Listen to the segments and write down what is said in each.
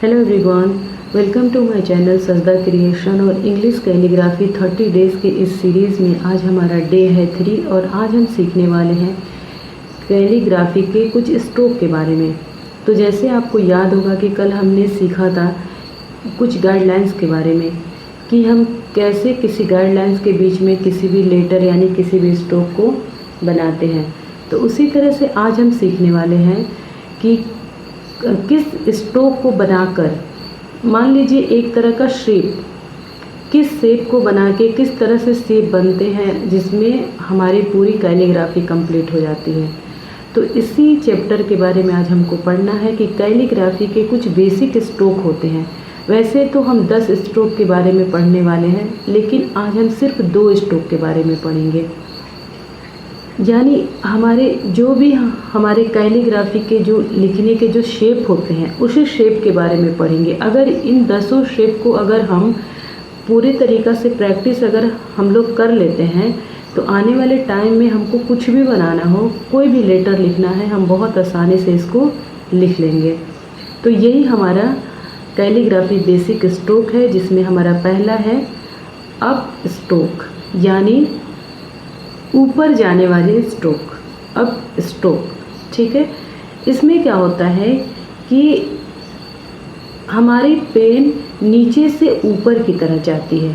Hello everyone, welcome to my channel Sajda creation और English calligraphy 30 days के इस series में आज हमारा डे है 3 और आज हम सीखने वाले हैं कैलीग्राफी के कुछ स्ट्रोक के बारे में। तो जैसे आपको याद होगा कि कल हमने सीखा था कुछ गाइडलाइंस के बारे में कि हम कैसे किसी गाइडलाइंस के बीच में किसी भी लेटर यानी किसी भी स्ट्रोक को बनाते हैं। तो उसी तरह से आज हम सीखने वाले हैं कि किस स्ट्रोक को बनाकर, मान लीजिए एक तरह का शेप, किस शेप को बना के किस तरह से शेप बनते हैं जिसमें हमारी पूरी कैलीग्राफी कंप्लीट हो जाती है। तो इसी चैप्टर के बारे में आज हमको पढ़ना है कि कैलीग्राफी के कुछ बेसिक स्ट्रोक होते हैं। वैसे तो हम 10 स्ट्रोक के बारे में पढ़ने वाले हैं, लेकिन आज हम सिर्फ 2 स्ट्रोक के बारे में पढ़ेंगे। यानी हमारे जो भी हमारे कैलीग्राफी के जो लिखने के जो शेप होते हैं उसी शेप के बारे में पढ़ेंगे। अगर इन 10 शेप को अगर हम पूरी तरीक़ा से प्रैक्टिस अगर हम लोग कर लेते हैं तो आने वाले टाइम में हमको कुछ भी बनाना हो, कोई भी लेटर लिखना है, हम बहुत आसानी से इसको लिख लेंगे। तो यही हमारा कैलीग्राफी बेसिक स्ट्रोक है, जिसमें हमारा पहला है अप स्ट्रोक, यानी ऊपर जाने वाले स्ट्रोक, अप स्ट्रोक। ठीक है, इसमें क्या होता है कि हमारी पेन नीचे से ऊपर की तरफ जाती है।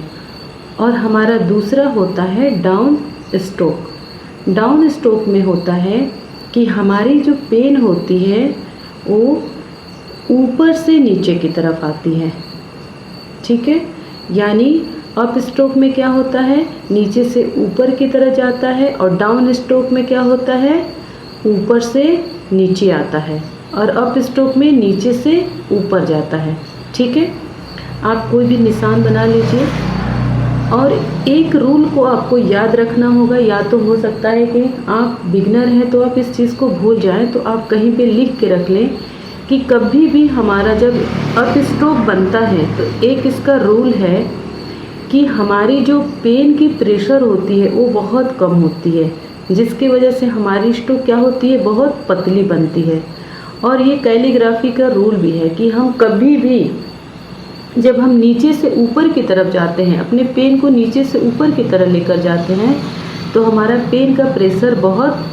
और हमारा दूसरा होता है डाउन स्ट्रोक। डाउन स्ट्रोक में होता है कि हमारी जो पेन होती है वो ऊपर से नीचे की तरफ आती है। ठीक है, यानी अप स्ट्रोक में क्या होता है, नीचे से ऊपर की तरफ जाता है, और डाउन स्ट्रोक में क्या होता है, ऊपर से नीचे आता है, और अप स्ट्रोक में नीचे से ऊपर जाता है। ठीक है, आप कोई भी निशान बना लीजिए। और एक रूल को आपको याद रखना होगा, या तो हो सकता है कि आप बिगनर हैं तो आप इस चीज़ को भूल जाएं, तो आप कहीं पे लिख के रख लें कि कभी भी हमारा जब अप स्ट्रोक बनता है तो एक इसका रूल है कि हमारी जो पेन की प्रेशर होती है वो बहुत कम होती है, जिसकी वजह से हमारी स्ट्रोक क्या होती है, बहुत पतली बनती है। और ये कैलीग्राफी का रूल भी है कि हम कभी भी जब हम नीचे से ऊपर की तरफ जाते हैं, अपने पेन को नीचे से ऊपर की तरफ लेकर जाते हैं, तो हमारा पेन का प्रेशर बहुत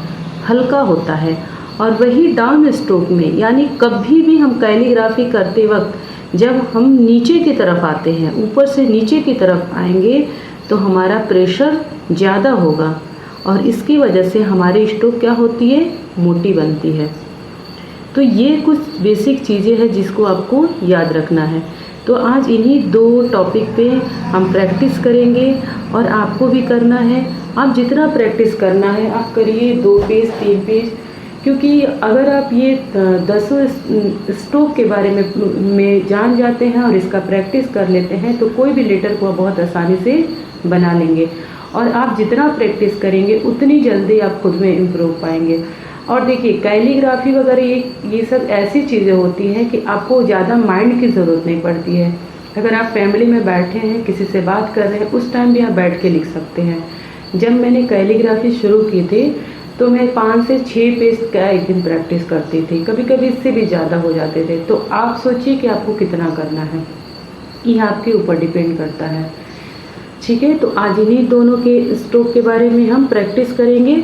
हल्का होता है। और वही डाउन स्ट्रोक में, यानी कभी भी हम कैलीग्राफी करते वक्त जब हम नीचे की तरफ आते हैं, ऊपर से नीचे की तरफ आएंगे, तो हमारा प्रेशर ज़्यादा होगा और इसकी वजह से हमारी स्ट्रोक क्या होती है, मोटी बनती है। तो ये कुछ बेसिक चीज़ें हैं जिसको आपको याद रखना है। तो आज इन्हीं 2 टॉपिक पे हम प्रैक्टिस करेंगे और आपको भी करना है। आप जितना प्रैक्टिस करना है आप करिए, 2 पेज 3 पेज, क्योंकि अगर आप ये 10 स्ट्रोक के बारे में जान जाते हैं और इसका प्रैक्टिस कर लेते हैं तो कोई भी लेटर को बहुत आसानी से बना लेंगे। और आप जितना प्रैक्टिस करेंगे उतनी जल्दी आप खुद में इम्प्रूव पाएंगे। और देखिए, कैलीग्राफी वगैरह ये सब ऐसी चीज़ें होती हैं कि आपको ज़्यादा माइंड की ज़रूरत नहीं पड़ती है। अगर आप फैमिली में बैठे हैं, किसी से बात कर रहे हैं, उस टाइम भी आप बैठ के लिख सकते हैं। जब मैंने कैलीग्राफी शुरू की थी तो मैं 5 से 6 पेज का एक दिन प्रैक्टिस करती थी, कभी कभी इससे भी ज़्यादा हो जाते थे। तो आप सोचिए कि आपको कितना करना है, ये आपके ऊपर डिपेंड करता है। ठीक है, तो आज इन्हीं दोनों के स्ट्रोक के बारे में हम प्रैक्टिस करेंगे।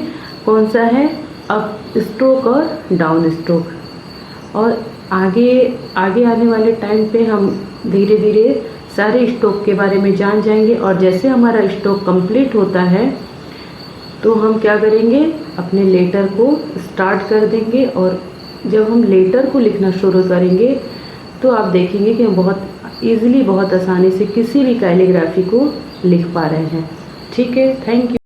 कौन सा है, अप स्ट्रोक और डाउन स्ट्रोक। और आगे आने वाले टाइम पे हम धीरे धीरे सारे स्ट्रोक के बारे में जान जाएंगे। और जैसे हमारा स्ट्रोक कंप्लीट होता है तो हम क्या करेंगे, अपने लेटर को स्टार्ट कर देंगे। और जब हम लेटर को लिखना शुरू करेंगे तो आप देखेंगे कि हम बहुत ईज़िली, बहुत आसानी से किसी भी कैलीग्राफी को लिख पा रहे हैं। ठीक है, थैंक यू।